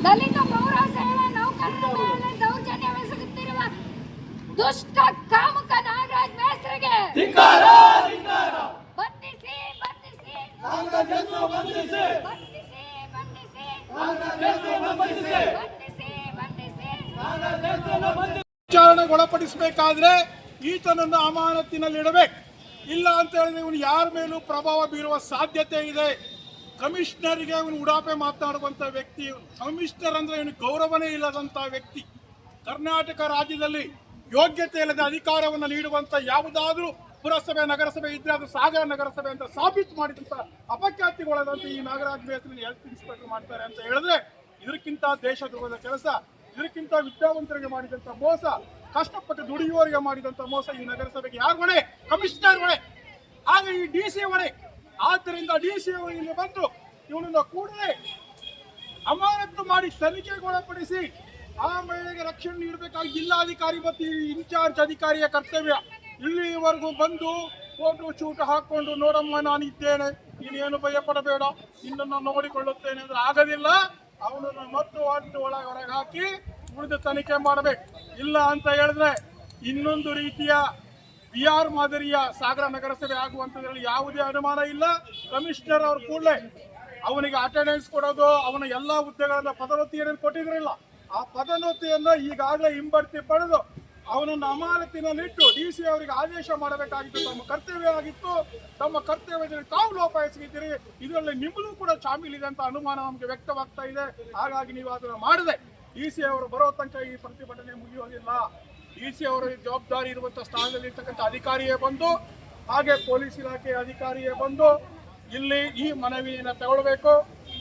ದಲಿತ ಪೌರಸೇವಾ ನೌಕರರ ಮೇಲೆ ದೌರ್ಜನ್ಯವೆಸಗುತ್ತಿರುವ ದುಷ್ಟ ಕಾಮುಕ ನಾಗರಾಜ್ ಮೇಸ್ತ್ರಿಗೆ ಬಂಧಿಸಿ ಬಂಧಿಸಿ ಬಂಧಿಸಿ ವಿಚಾರಣೆಗೊಳಪಡಿಸಬೇಕಾದ್ರೆ ಈತನನ್ನು ಅಮಾನತಿನಲ್ಲಿಡಬೇಕು. ಇಲ್ಲ ಅಂತ ಹೇಳಿದ್ರೆ ಇವನು ಯಾರ ಮೇಲೂ ಪ್ರಭಾವ ಬೀರುವ ಸಾಧ್ಯತೆ ಇದೆ. ಕಮಿಷನರ್ಗೆ ಇವನು ಉಡಾಪೆ ಮಾತನಾಡುವಂತ ವ್ಯಕ್ತಿ. ಕಮಿಷನರ್ ಅಂದ್ರೆ ಇವನಿಗೆ ಗೌರವನೇ ಇಲ್ಲದಂತ ವ್ಯಕ್ತಿ. ಕರ್ನಾಟಕ ರಾಜ್ಯದಲ್ಲಿ ಯೋಗ್ಯತೆ ಇಲ್ಲದ ಅಧಿಕಾರವನ್ನು ನೀಡುವಂತ ಯಾವುದಾದ್ರೂ ಪುರಸಭೆ ನಗರಸಭೆ ಇದ್ರೆ ಅದು ಸಾಗರ ನಗರಸಭೆ ಅಂತ ಸಾಬೀತು ಮಾಡಿದಂತ ಅಪಖ್ಯಾತಿಗೊಳದಂತ ಈ ನಾಗರಾಜ್ ಮೇಸ್ತ್ರಿ ಹೆಲ್ತ್ ಇನ್ಸ್ಪೆಕ್ಟರ್ ಮಾಡ್ತಾರೆ ಅಂತ ಹೇಳಿದ್ರೆ ಇದಕ್ಕಿಂತ ದೇಶದ್ರೋಹದ ಕೆಲಸ, ಇದಕ್ಕಿಂತ ವಿದ್ಯಾವಂತರಿಗೆ ಮಾಡಿದಂತ ಮೋಸ, ಕಷ್ಟಪಟ್ಟು ದುಡಿಯುವವರಿಗೆ ಮಾಡಿದಂತ ಮೋಸ ಈ ನಗರಸಭೆಗೆ ಯಾರು ಹೊಣೆ? ಕಮಿಷನರ್ ಹೊಣೆ. ಆಗ ಈ DC ಹೊಣೆ. ಆದ್ದರಿಂದ DC ಅವರು ಇಲ್ಲಿ ಬಂದು ಇವನನ್ನ ಕೂಡಲೇ ಅಮಾನತು ಮಾಡಿ ತನಿಖೆಗೊಳಪಡಿಸಿ ಆ ಮಹಿಳೆಗೆ ರಕ್ಷಣೆ ನೀಡಬೇಕಾಗಿ ಜಿಲ್ಲಾಧಿಕಾರಿ ಮತ್ತು ಇನ್ಚಾರ್ಜ್ ಅಧಿಕಾರಿಯ ಕರ್ತವ್ಯ. ಇಲ್ಲಿವರೆಗೂ ಬಂದು ಫೋಟೋ ಶೂಟ್ ಹಾಕೊಂಡು ನೋಡಮ್ಮ ನಾನು ಇದ್ದೇನೆ, ನೀನೇನು ಭಯ ಪಡಬೇಡ, ನಿನ್ನನ್ನು ನೋಡಿಕೊಳ್ಳುತ್ತೇನೆ ಅಂದ್ರೆ ಆಗೋದಿಲ್ಲ. ಅವನನ್ನು ಮತ್ತು ಹೊರಗೆ ಹಾಕಿ ಉಳಿದ ತನಿಖೆ ಮಾಡಬೇಕು. ಇಲ್ಲ ಅಂತ ಹೇಳಿದ್ರೆ ಇನ್ನೊಂದು ರೀತಿಯ ಬಿಆರ್ ಮಾದರಿಯ ಸಾಗರ ನಗರಸಭೆ ಆಗುವಂಥದ್ರಲ್ಲಿ ಯಾವುದೇ ಅನುಮಾನ ಇಲ್ಲ. ಕಮಿಷನರ್ ಅವರು ಕೂಡಲೇ ಅವನಿಗೆ ಅಟೆಂಡೆನ್ಸ್ ಕೊಡೋದು, ಅವನ ಎಲ್ಲ ಹುದ್ದೆಗಳನ್ನ ಪದೋನ್ನತಿಯನ್ನು ಕೊಟ್ಟಿದ್ರಿಲ್ಲ, ಆ ಪದೋನ್ನತಿಯನ್ನು ಈಗಾಗಲೇ ಹಿಂಬಡ್ತಿ ಪಡೆದು ಅವನನ್ನು ಅಮಾನತಿನಲ್ಲಿಟ್ಟು DC ಅವರಿಗೆ ಆದೇಶ ಮಾಡಬೇಕಾಗಿತ್ತು. ತಮ್ಮ ಕರ್ತವ್ಯ ಆಗಿತ್ತು. ತಮ್ಮ ಕರ್ತವ್ಯದಲ್ಲಿ ತಾವು ಲೋಪ ಎಸಗಿದ್ದೀರಿ. ಇದರಲ್ಲಿ ನಿಮ್ಮದು ಕೂಡ ಶಾಮೀಲಿದೆ ಅಂತ ಅನುಮಾನ ನಮಗೆ ವ್ಯಕ್ತವಾಗ್ತಾ ಇದೆ. ಹಾಗಾಗಿ ನೀವು ಅದನ್ನು ಮಾಡದೆ DC ಅವರು ಬರೋ ತನಕ ಈ ಪ್ರತಿಭಟನೆ ಮುಗಿಯೋದಿಲ್ಲ. DC ಅವರ ಜವಾಬ್ದಾರಿ ಇರುವಂತಹ ಸ್ಥಾನದಲ್ಲಿ ಇರ್ತಕ್ಕಂಥ ಅಧಿಕಾರಿಯೇ ಬಂದು, ಹಾಗೆ ಪೊಲೀಸ್ ಇಲಾಖೆ ಅಧಿಕಾರಿಯೇ ಬಂದು ಇಲ್ಲಿ ಈ ಮನವಿಯನ್ನು ತಗೊಳ್ಬೇಕು,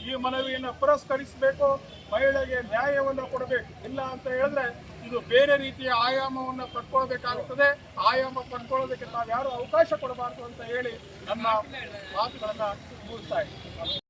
ಈ ಮನವಿಯನ್ನು ಪುರಸ್ಕರಿಸಬೇಕು, ಮಹಿಳೆಗೆ ನ್ಯಾಯವನ್ನು ಕೊಡಬೇಕು. ಇಲ್ಲ ಅಂತ ಹೇಳಿದ್ರೆ ಇದು ಬೇರೆ ರೀತಿಯ ಆಯಾಮವನ್ನು ಪಡ್ಕೊಳ್ಬೇಕಾಗುತ್ತದೆ. ಆಯಾಮ ಪಡ್ಕೊಳ್ಳೋದಕ್ಕೆ ತಾವ್ಯಾರು ಅವಕಾಶ ಕೊಡಬಾರ್ದು ಅಂತ ಹೇಳಿ ನನ್ನ ಮಾತುಗಳನ್ನು ಮುಗಿಸ್ತಾ ಇದ್ದೀನಿ.